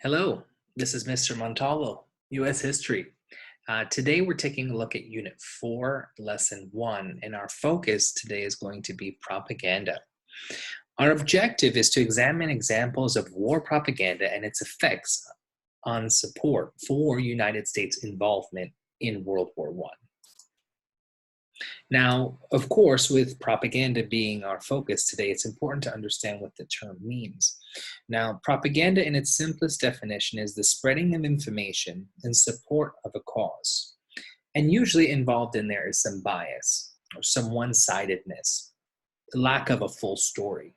Hello, this is Mr. Montalvo, U.S. History. Today we're taking a look at Unit 4, Lesson 1, and our focus today is going to be propaganda. Our objective is to examine examples of war propaganda and its effects on support for United States involvement in World War I. Now, of course, with propaganda being our focus today, it's important to understand what the term means. Now, propaganda in its simplest definition is the spreading of information in support of a cause. And usually involved in there is some bias or some one-sidedness, the lack of a full story.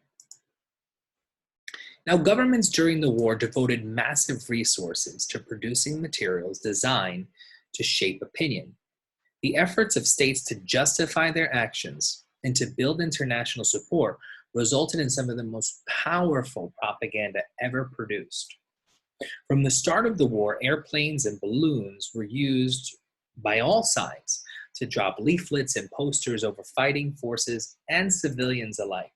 Now, governments during the war devoted massive resources to producing materials designed to shape opinion. The efforts of states to justify their actions and to build international support resulted in some of the most powerful propaganda ever produced. From the start of the war, airplanes and balloons were used by all sides to drop leaflets and posters over fighting forces and civilians alike.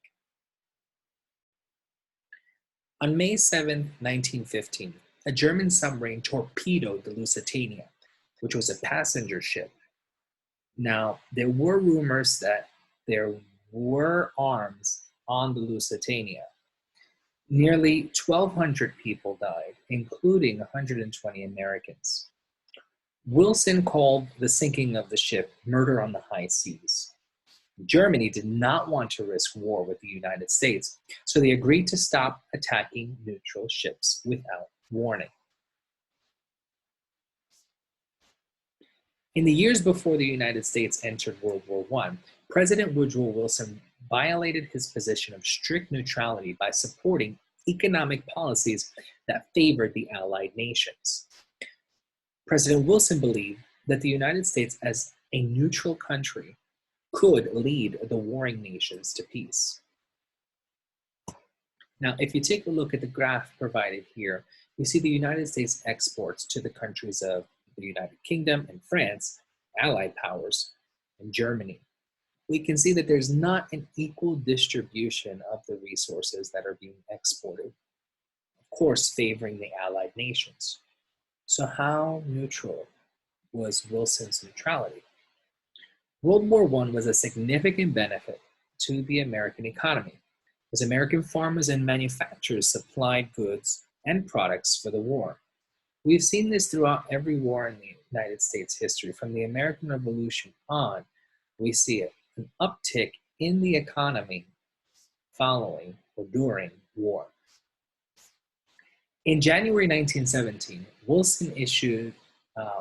On May 7, 1915, a German submarine torpedoed the Lusitania, which was a passenger ship. Now, there were rumors that there were arms on the Lusitania. Nearly 1,200 people died, including 120 Americans. Wilson called the sinking of the ship murder on the high seas. Germany did not want to risk war with the United States, so they agreed to stop attacking neutral ships without warning. In the years before the United States entered World War I, President Woodrow Wilson violated his position of strict neutrality by supporting economic policies that favored the Allied nations. President Wilson believed that the United States, as a neutral country, could lead the warring nations to peace. Now, if you take a look at the graph provided here, you see the United States exports to the countries of the United Kingdom and France, Allied powers, and Germany. We can see that there's not an equal distribution of the resources that are being exported, of course, favoring the Allied nations. So how neutral was Wilson's neutrality? World War I was a significant benefit to the American economy, as American farmers and manufacturers supplied goods and products for the war. We've seen this throughout every war in the United States history. From the American Revolution on, we see it, an uptick in the economy following or during war. In January 1917, Wilson issued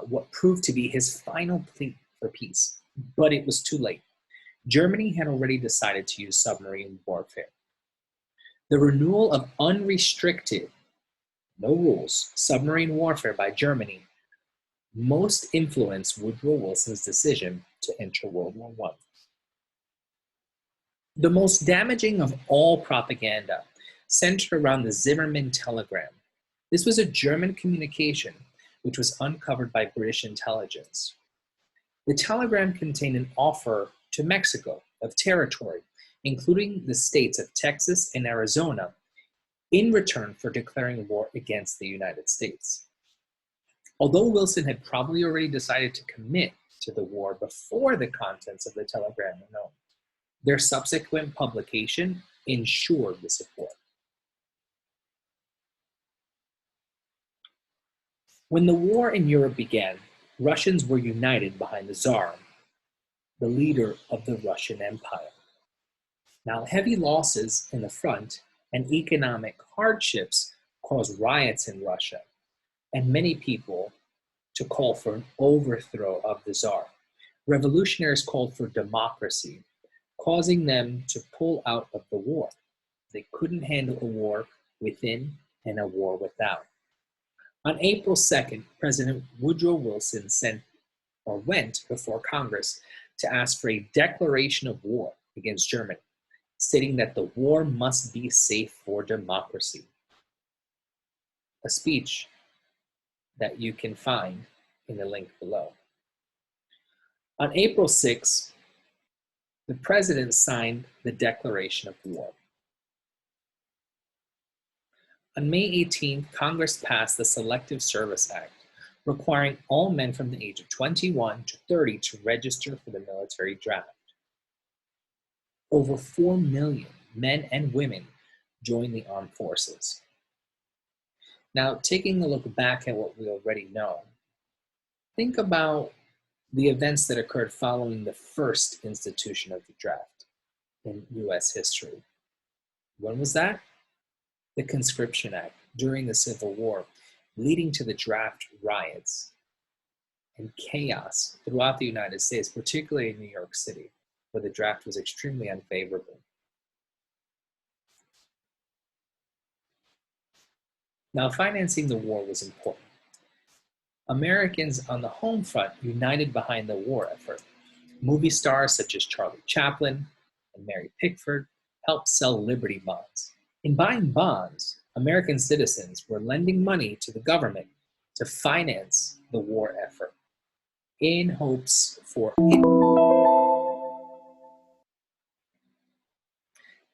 what proved to be his final plea for peace, but it was too late. Germany had already decided to use submarine warfare. The renewal of unrestricted, no rules, submarine warfare by Germany most influenced Woodrow Wilson's decision to enter World War I. The most damaging of all propaganda centered around the Zimmermann telegram. This was a German communication which was uncovered by British intelligence. The telegram contained an offer to Mexico of territory, including the states of Texas and Arizona, in return for declaring war against the United States. Although Wilson had probably already decided to commit to the war before the contents of the telegram were known, their subsequent publication ensured the support. When the war in Europe began, Russians were united behind the Tsar, the leader of the Russian Empire. Now, heavy losses in the front and economic hardships caused riots in Russia, and many people to call for an overthrow of the Tsar. Revolutionaries called for democracy, causing them to pull out of the war. They couldn't handle a war within and a war without. On April 2nd, President Woodrow Wilson went before Congress to ask for a declaration of war against Germany, stating that the war must be safe for democracy. A speech that you can find in the link below. On April 6th, the president signed the declaration of war. On May 18th, Congress passed the Selective Service Act, requiring all men from the age of 21 to 30 to register for the military draft. Over 4 million men and women joined the armed forces. Now, taking a look back at what we already know, think about the events that occurred following the first institution of the draft in US history. When was that? The Conscription Act during the Civil War, leading to the draft riots and chaos throughout the United States, particularly in New York City, where the draft was extremely unfavorable. Now, financing the war was important. Americans on the home front united behind the war effort. Movie stars such as Charlie Chaplin and Mary Pickford helped sell Liberty bonds. In buying bonds, American citizens were lending money to the government to finance the war effort in hopes for it.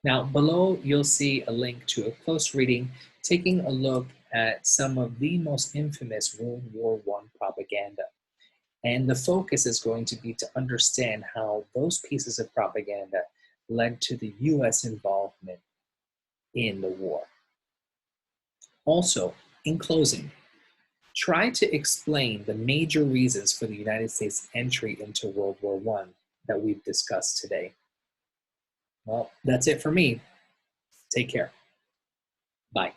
Now, below you'll see a link to a close reading taking a look at some of the most infamous World War I propaganda. And the focus is going to be to understand how those pieces of propaganda led to the US involvement in the war. Also, in closing, try to explain the major reasons for the United States entry into World War I that we've discussed today. Well, that's it for me. Take care. Bye.